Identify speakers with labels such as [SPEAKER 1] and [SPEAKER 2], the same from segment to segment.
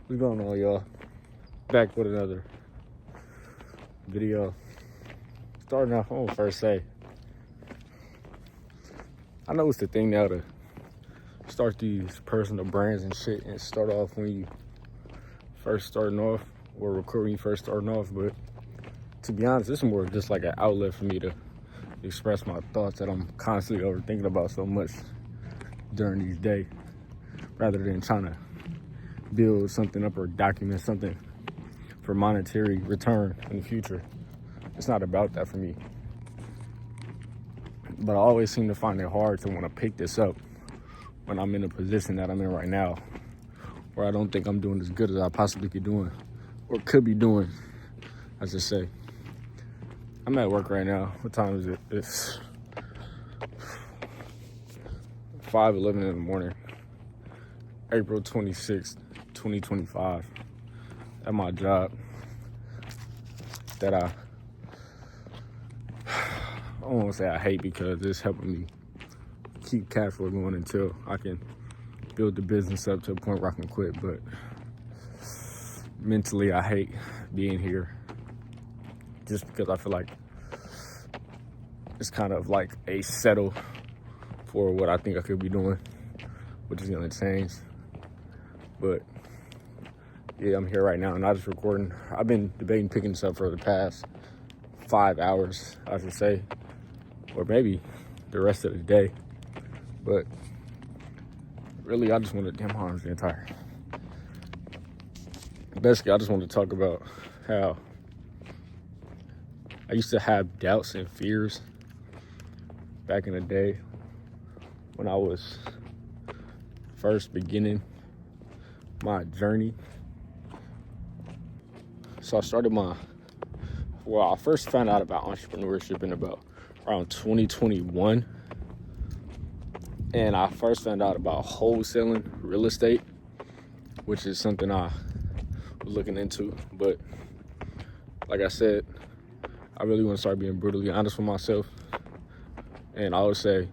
[SPEAKER 1] What's going on, y'all? Back with another video. Starting off, I want to first say, I know it's the thing now to start these personal brands and shit and start off when you first starting off or record when you first starting off, but to be honest, this is more just like an outlet for me to express my thoughts that I'm constantly overthinking about so much during these days, rather than trying to build something up or document something for monetary return in the future. It's not about that for me. But I always seem to find it hard to want to pick this up when I'm in a position that I'm in right now, where I don't think I'm doing as good as I possibly could doing or could be doing, as I say. I'm at work right now. What time is it? It's 5:11 in the morning, April 26th, 2025, at my job that I don't want to say I hate, because it's helping me keep cash flow going until I can build the business up to a point where I can quit. But mentally, I hate being here just because I feel like it's kind of like a settle for what I think I could be doing, which is going to change. But yeah, I'm here right now and I just recording. I've been debating picking this up for the past 5 hours, I should say, or maybe the rest of the day. But really, I just want to, damn, my arms getting tired. Basically, I just want to talk about how I used to have doubts and fears back in the day when I was first beginning my journey. So I started I first found out about entrepreneurship in about around 2021. And I first found out about wholesaling real estate, which is something I was looking into. But like I said, I really want to start being brutally honest with myself. And I would say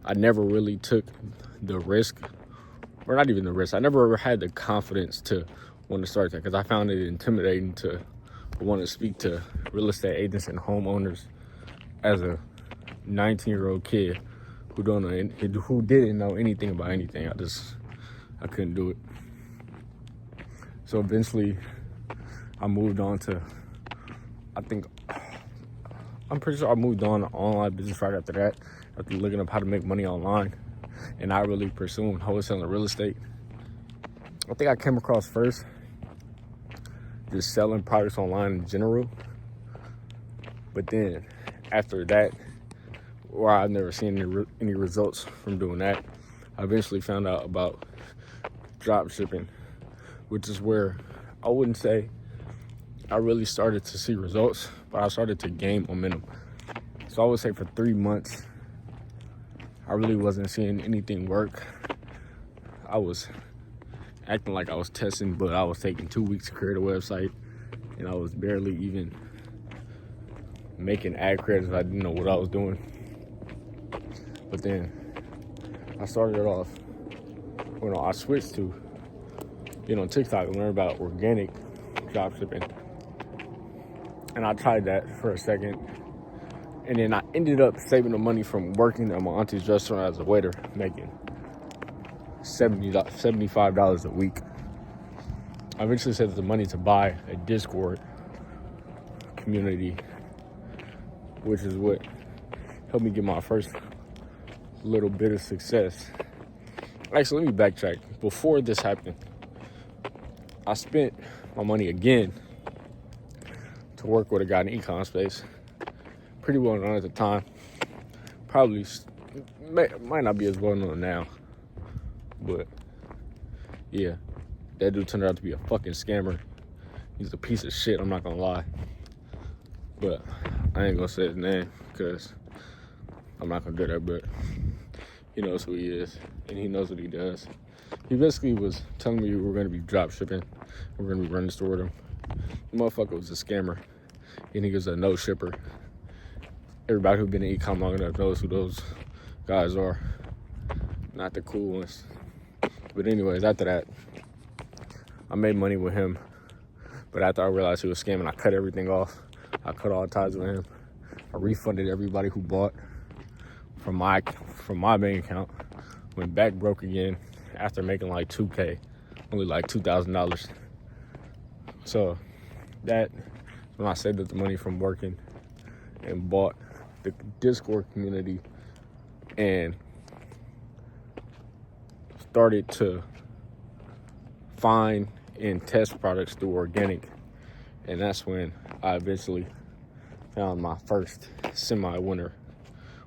[SPEAKER 1] I never really took the risk, or not even the risk. I never ever had the confidence to want to start that, because I found it intimidating to want to speak to real estate agents and homeowners as a 19-year-old kid who didn't know anything about anything. I couldn't do it. So eventually I moved on to, I'm pretty sure I moved on to online business right after that, after looking up how to make money online and not really pursuing wholesaling real estate. I think I came across first just selling products online in general. But then after that, where I've never seen any results from doing that, I eventually found out about drop shipping, which is where I wouldn't say I really started to see results, but I started to gain momentum. So I would say for 3 months, I really wasn't seeing anything work. I was acting like I was testing, but I was taking 2 weeks to create a website, and I was barely even making ad credits. I didn't know what I was doing. But then I started it off, I switched to, TikTok and learned about organic drop shipping. And I tried that for a second. And then I ended up saving the money from working at my auntie's restaurant as a waiter, making $75 a week. I eventually saved the money to buy a Discord community, which is what helped me get my first little bit of success. Actually, let me backtrack. Before this happened, I spent my money again to work with a guy in the e-com space. Pretty well known at the time. Probably might not be as well known now. But yeah, that dude turned out to be a fucking scammer. He's a piece of shit, I'm not gonna lie. But I ain't gonna say his name because I'm not gonna do that. But he knows who he is and he knows what he does. He basically was telling me we were gonna be drop shipping. We're gonna be running the store with him. The motherfucker was a scammer, and he was a no shipper. Everybody who's been in e-com long enough knows who those guys are. Not the cool ones. But anyways, after that, I made money with him, but after I realized he was scamming, I cut everything off. I cut all ties with him. I refunded everybody who bought from my bank account. Went back broke again after making like $2K, only like $2,000. So that when I saved up the money from working and bought the Discord community and started to find and test products through organic. And that's when I eventually found my first semi-winner,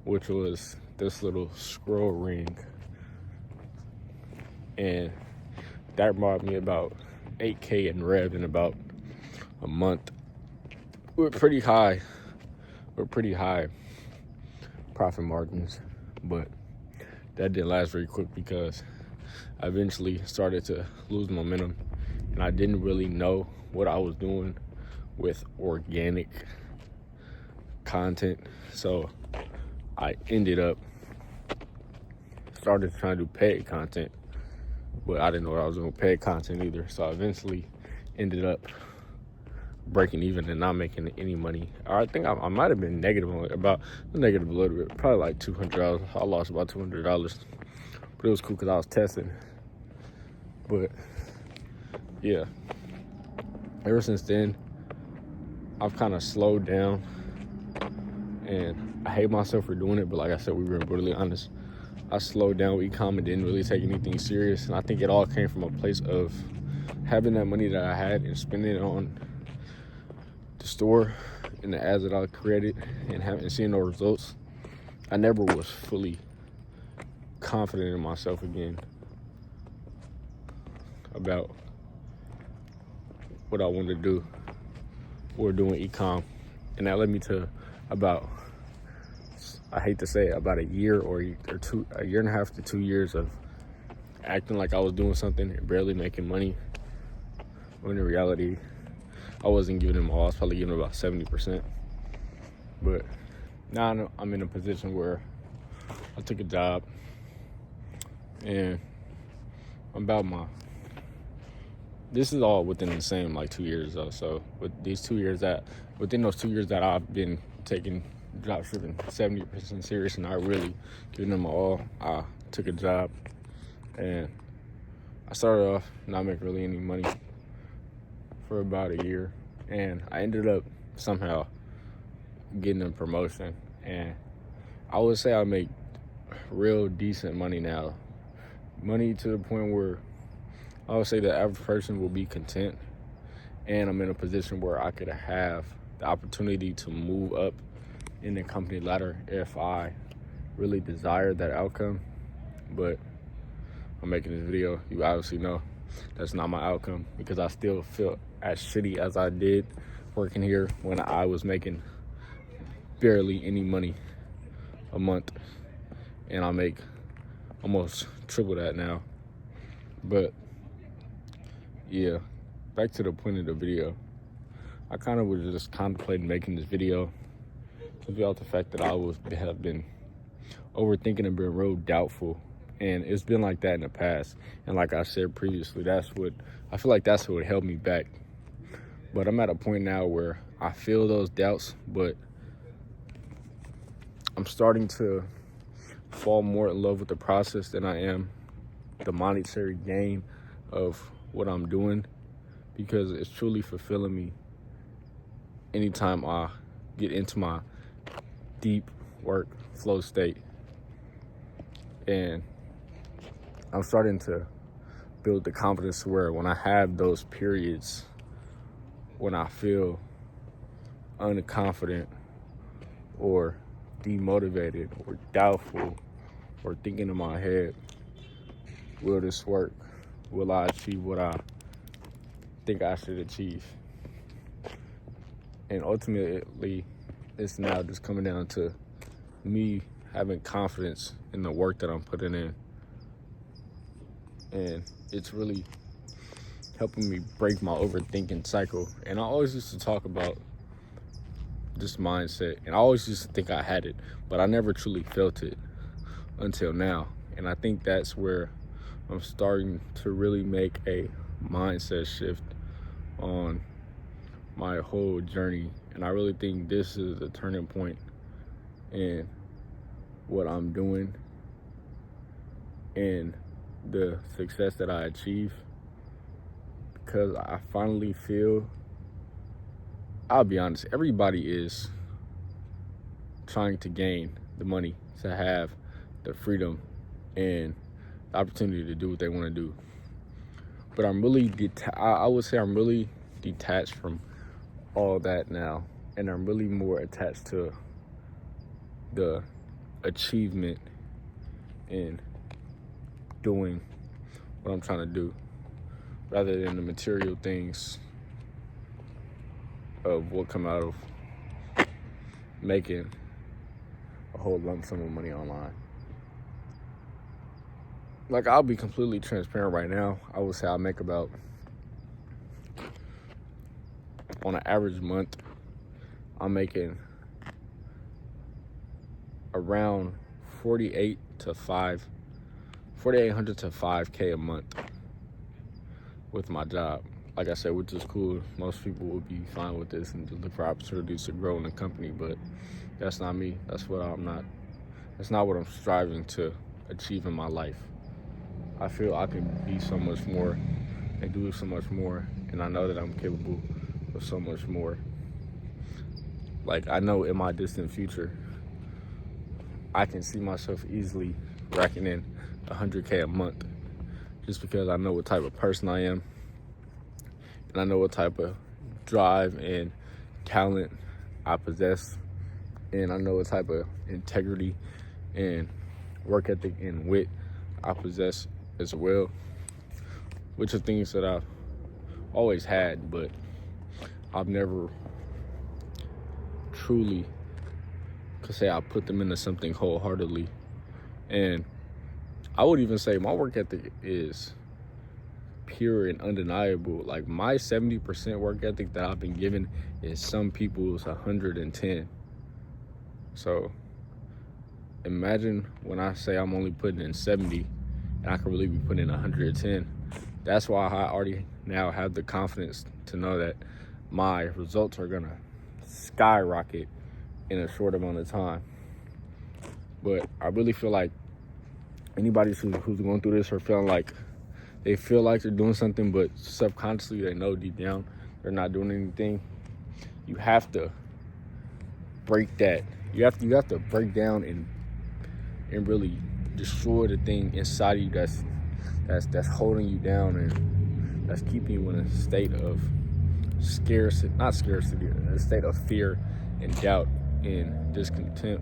[SPEAKER 1] which was this little scroll ring. And that brought me about 8K in rev in about a month. We're pretty high profit margins, but that didn't last very quick because I eventually started to lose momentum, and I didn't really know what I was doing with organic content. So I ended up started trying to do paid content, but I didn't know what I was doing with paid content either. So I eventually ended up breaking even and not making any money. I think I might have been negative a little bit, probably like $200. I lost about $200, but it was cool because I was testing. But yeah, ever since then, I've kind of slowed down, and I hate myself for doing it. But like I said, we were brutally honest. I slowed down with e-com and didn't really take anything serious. And I think it all came from a place of having that money that I had and spending it on the store and the ads that I created and seeing those results. I never was fully confident in myself again about what I wanted to do or doing e-com. And that led me to about, I hate to say it, about a year and a half to 2 years of acting like I was doing something and barely making money, when in reality I wasn't giving them all. I was probably giving them about 70%. But now I'm in a position where I took a job and I'm about this is all within the same like 2 years though. So within those 2 years that I've been taking dropshipping 70% serious and not really giving them all, I took a job and I started off not making really any money for about a year, and I ended up somehow getting a promotion, and I would say I make real decent money now. Money to the point where I would say the average person will be content, and I'm in a position where I could have the opportunity to move up in the company ladder if I really desire that outcome. But I'm making this video, you obviously know that's not my outcome, because I still feel as shitty as I did working here when I was making barely any money a month, and I make almost triple that now. But yeah, back to the point of the video. I kind of was just contemplating making this video about the fact that I have been overthinking and been real doubtful, and it's been like that in the past. And like I said previously, I feel like that's what held me back. But I'm at a point now where I feel those doubts, but I'm starting to fall more in love with the process than I am the monetary gain of what I'm doing, because it's truly fulfilling me anytime I get into my deep work flow state. And I'm starting to build the confidence where when I have those periods when I feel unconfident or demotivated or doubtful or thinking in my head, will this work? Will I achieve what I think I should achieve? And ultimately, it's now just coming down to me having confidence in the work that I'm putting in. And it's really helping me break my overthinking cycle. And I always used to talk about this mindset, and I always used to think I had it, but I never truly felt it until now. And I think that's where I'm starting to really make a mindset shift on my whole journey. And I really think this is a turning point in what I'm doing and the success that I achieve, because I finally feel, I'll be honest, everybody is trying to gain the money to have the freedom and the opportunity to do what they want to do. But I'm really, I would say I'm really detached from all that now. And I'm really more attached to the achievement and doing what I'm trying to do, rather than the material things of what come out of making a whole lump sum of money online. Like, I'll be completely transparent right now. I would say I make about, on an average month, I'm making around 4,800 to 5K a month with my job. Like I said, which is cool. Most people would be fine with this and just look for opportunities to grow in the company, but that's not me. That's not what I'm striving to achieve in my life. I feel I can be so much more and do so much more, and I know that I'm capable of so much more. Like, I know in my distant future, I can see myself easily racking in 100K a month, just because I know what type of person I am, and I know what type of drive and talent I possess, and I know what type of integrity and work ethic and wit I possess as well, which are things that I've always had, but I've never truly could say I put them into something wholeheartedly. And I would even say my work ethic is pure and undeniable. Like, my 70% work ethic that I've been given is some people's 110. So imagine when I say I'm only putting in 70 and I can really be putting in 110. That's why I already now have the confidence to know that my results are gonna skyrocket in a short amount of time. But I really feel like anybody who's going through this or feeling like they feel like they're doing something, but subconsciously they know deep down they're not doing anything, you have to break that. You have to break down and really destroy the thing inside of you that's holding you down and that's keeping you in a state of not scarcity, a state of fear and doubt and discontent.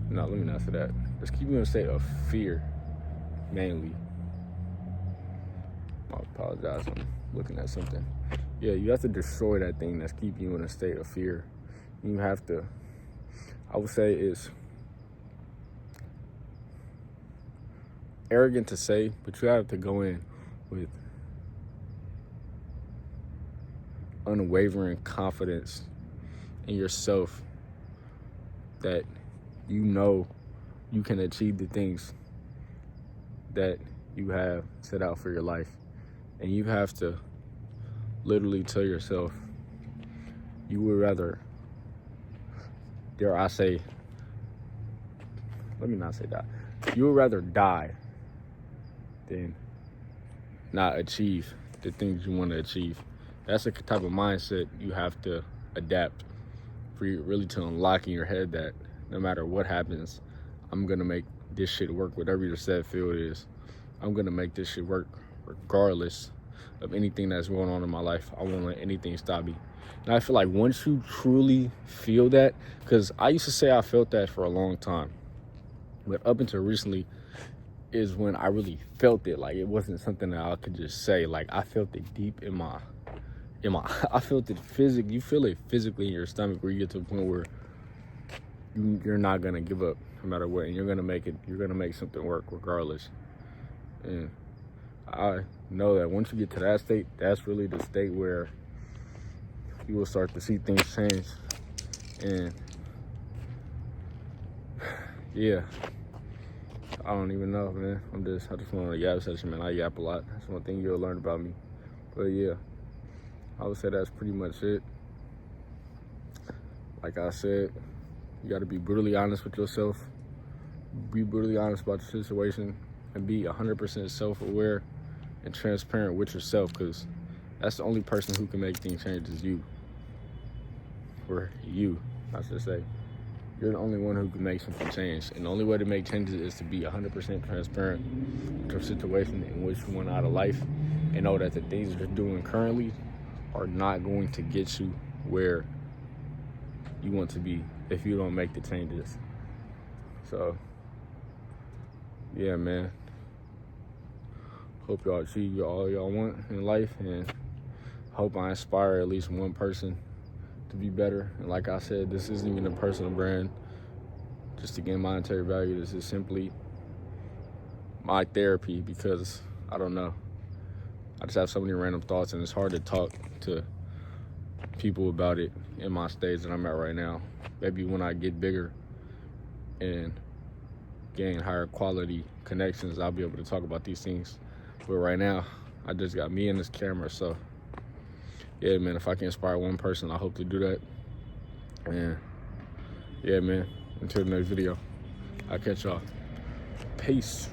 [SPEAKER 1] No, let me not say that. Just keep you in a state of fear, mainly. I apologize, I'm looking at something. Yeah, you have to destroy that thing that's keeping you in a state of fear. You have to, I would say it's arrogant to say, but you have to go in with unwavering confidence in yourself that you know you can achieve the things that you have set out for your life. And you have to literally tell yourself you would rather, dare I say, let me not say that. You would rather die than not achieve the things you want to achieve. That's the type of mindset you have to adapt for you really to unlock in your head that no matter what happens, I'm going to make this shit work, whatever your set field is. I'm going to make this shit work regardless of anything that's going on in my life. I won't let anything stop me. And I feel like once you truly feel that, because I used to say I felt that for a long time, but up until recently is when I really felt it. Like, it wasn't something that I could just say. Like, I felt it deep in my I felt it physically. You feel it physically in your stomach, where you get to a point where you're not gonna give up no matter what, and you're gonna make it. You're gonna make something work regardless. And I know that once you get to that state, that's really the state where you will start to see things change. And yeah, I don't even know, man. I just want to yap session, man. I yap a lot. That's one thing you'll learn about me. But yeah, I would say that's pretty much it. Like I said, you got to be brutally honest with yourself. Be brutally honest about the situation and be 100% self-aware and transparent with yourself, because that's the only person who can make things change is you. For you, I should say. You're the only one who can make something change. And the only way to make changes is to be 100% transparent with your situation in which you want out of life, and know that the things you're doing currently are not going to get you where you want to be if you don't make the changes. So, yeah, man. Hope y'all achieve all y'all want in life, and hope I inspire at least one person to be better. And like I said, this isn't even a personal brand just to gain monetary value. This is simply my therapy, because I don't know, I just have so many random thoughts, and it's hard to talk to people about it in my stage that I'm at right now. Maybe when I get bigger and gain higher quality connections, I'll be able to talk about these things. But right now, I just got me and this camera. So yeah, man, if I can inspire one person, I hope to do that. And yeah, man, until the next video, I'll catch y'all. Peace.